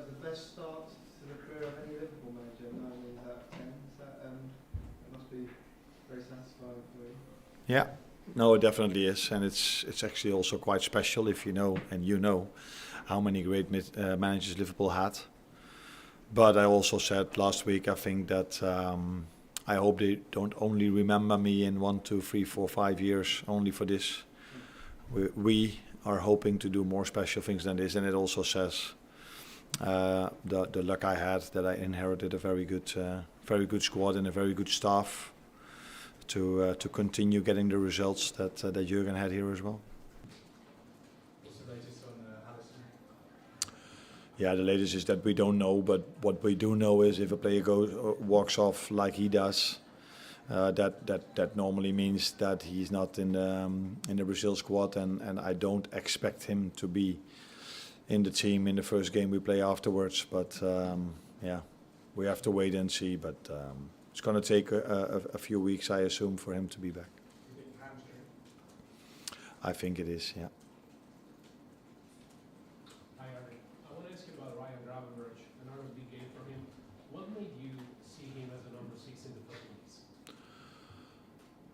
the best start to the career of any Liverpool manager? 9 wins out of 10. It must be very satisfying for you. Yeah, no, it definitely is, and it's actually also quite special if you know, and you know, how many great managers Liverpool had. But I also said last week, I think that I hope they don't only remember me in 1, 2, 3, 4, 5 years only for this. We are hoping to do more special things than this, and it also says the luck I had that I inherited a very good squad and a very good staff to continue getting the results that Jurgen had here as well. What's the latest on Alisson? Yeah, the latest is that we don't know, but what we do know is if a player walks off like he does, that normally means that he's not in the Brazil squad, and I don't expect him to be in the team in the first game we play afterwards. But yeah, we have to wait and see. But it's going to take a few weeks, I assume, for him to be back. You think hamstring? I think it is, yeah. Hi, Arne. I want to ask you about Ryan Gravenberch, another big game for him. What made you see him as a number 6 in the first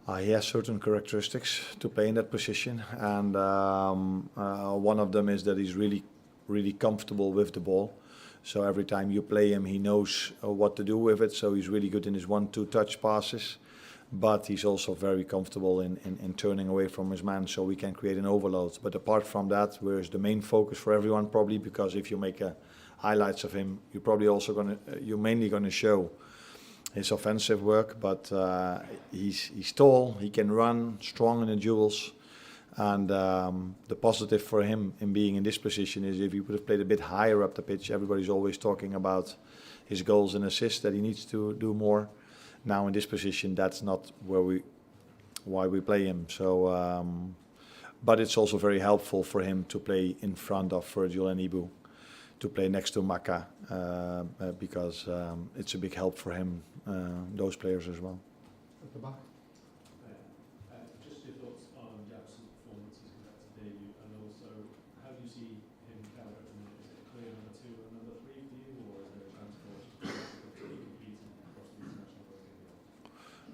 place? He has certain characteristics to play in that position, and one of them is that he's really comfortable with the ball. So every time you play him, he knows what to do with it. So he's really good in his 1-2 touch passes, but he's also very comfortable in turning away from his man, so we can create an overload. But apart from that, where's the main focus for everyone probably, because if you make highlights of him, you're mainly gonna show his offensive work. But he's tall, he can run, strong in the duels. And the positive for him in being in this position is if he would have played a bit higher up the pitch, everybody's always talking about his goals and assists, that he needs to do more. Now in this position, that's not why we play him. So, but it's also very helpful for him to play in front of Virgil and Ibu, to play next to Maka, because it's a big help for him, those players as well. At the back. Just your thoughts on Jackson's performances compared to debut, and also how do you see him count at the minute? Is it a clear number 2 and number 3 for you, or is there a chance for us to compete across the international league?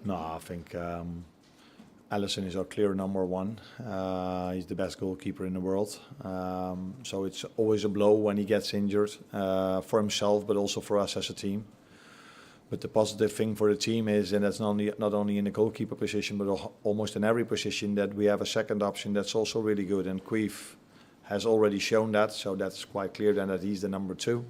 No, I think Alisson is our clear number 1. He's the best goalkeeper in the world. So it's always a blow when he gets injured, for himself, but also for us as a team. But the positive thing for the team is, and that's not only in the goalkeeper position, but almost in every position, that we have a second option that's also really good. And Queef has already shown that, so that's quite clear then that he's the number 2.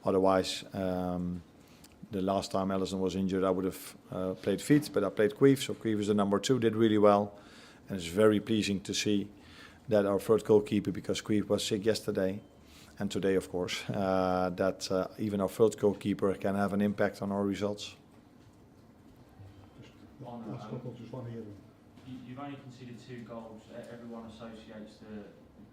Otherwise, the last time Alisson was injured, I would have played Fiets, but I played Queef. So Queef is the number 2, did really well. And it's very pleasing to see that our third goalkeeper, because Queef was sick yesterday, and today, of course, that even our third goalkeeper can have an impact on our results. You've only conceded 2 goals. Everyone associates the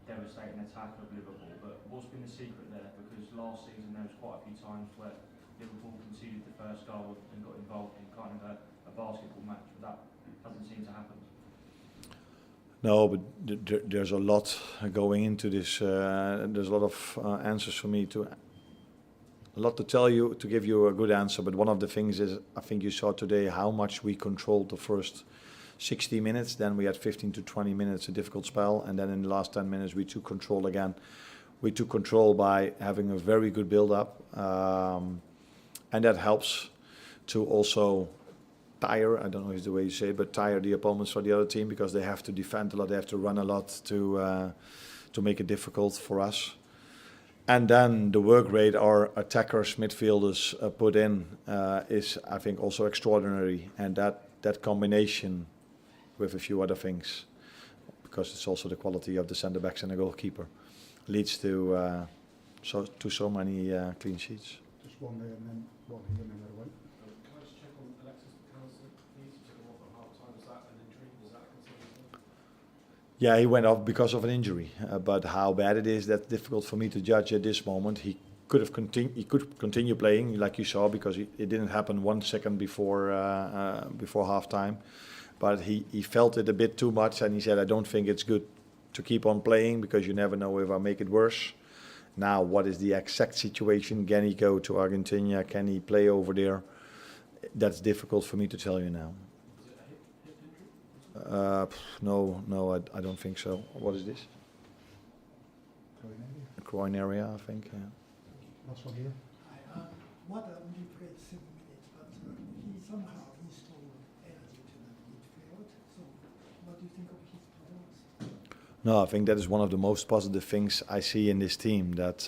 devastating attack of Liverpool, but what's been the secret there? Because last season there was quite a few times where Liverpool conceded the first goal and got involved in kind of a basketball match, but that hasn't seemed to happen. No, but there's a lot going into this. There's a lot of answers for me a lot to tell you, to give you a good answer. But one of the things is, I think you saw today how much we controlled the first 60 minutes. Then we had 15 to 20 minutes, a difficult spell. And then in the last 10 minutes, we took control again. We took control by having a very good build-up. And that helps to also tire, I don't know if it's the way you say it, but tire the opponents for the other team, because they have to defend a lot, they have to run a lot to make it difficult for us. And then the work rate our attackers, midfielders put in is, I think, also extraordinary. And that combination with a few other things, because it's also the quality of the centre-backs and the goalkeeper, leads to so many clean sheets. Just one there and then one here and then the other way. Can I just check on Alexis McAllister, please? You took him off at half time. Is that an injury? Is that considered? Yeah, he went off because of an injury, but how bad it is, that's difficult for me to judge at this moment. He could continue playing, like you saw, because it didn't happen 1 second before half time. But he felt it a bit too much, and he said, I don't think it's good to keep on playing, because you never know if I make it worse. Now, what is the exact situation? Can he go to Argentina? Can he play over there? That's difficult for me to tell you now. Is it a hip injury? No, I don't think so. What is this? Groin area. A groin area, I think. Yeah. Last one here. What only played 7 minutes, but he somehow installed energy to the midfield. So, what do you think of his performance? No, I think that is one of the most positive things I see in this team. That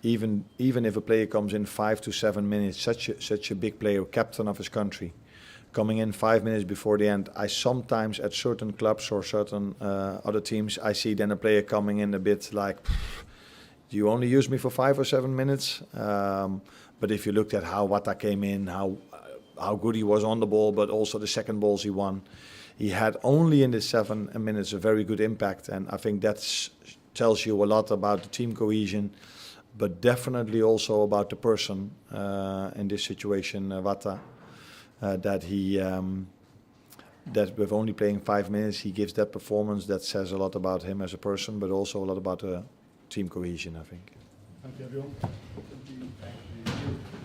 even if a player comes in 5 to 7 minutes, such a big player, captain of his country, coming in 5 minutes before the end, I sometimes at certain clubs or certain other teams, I see then a player coming in a bit like, do you only use me for 5 or 7 minutes? But if you looked at how Wata came in, how good he was on the ball, but also the second balls he won, he had only in the 7 minutes a very good impact, and I think that tells you a lot about the team cohesion, but definitely also about the person in this situation, Wata, that he that with only playing 5 minutes he gives that performance that says a lot about him as a person, but also a lot about the team cohesion, I think. Thank you, everyone. Thank you.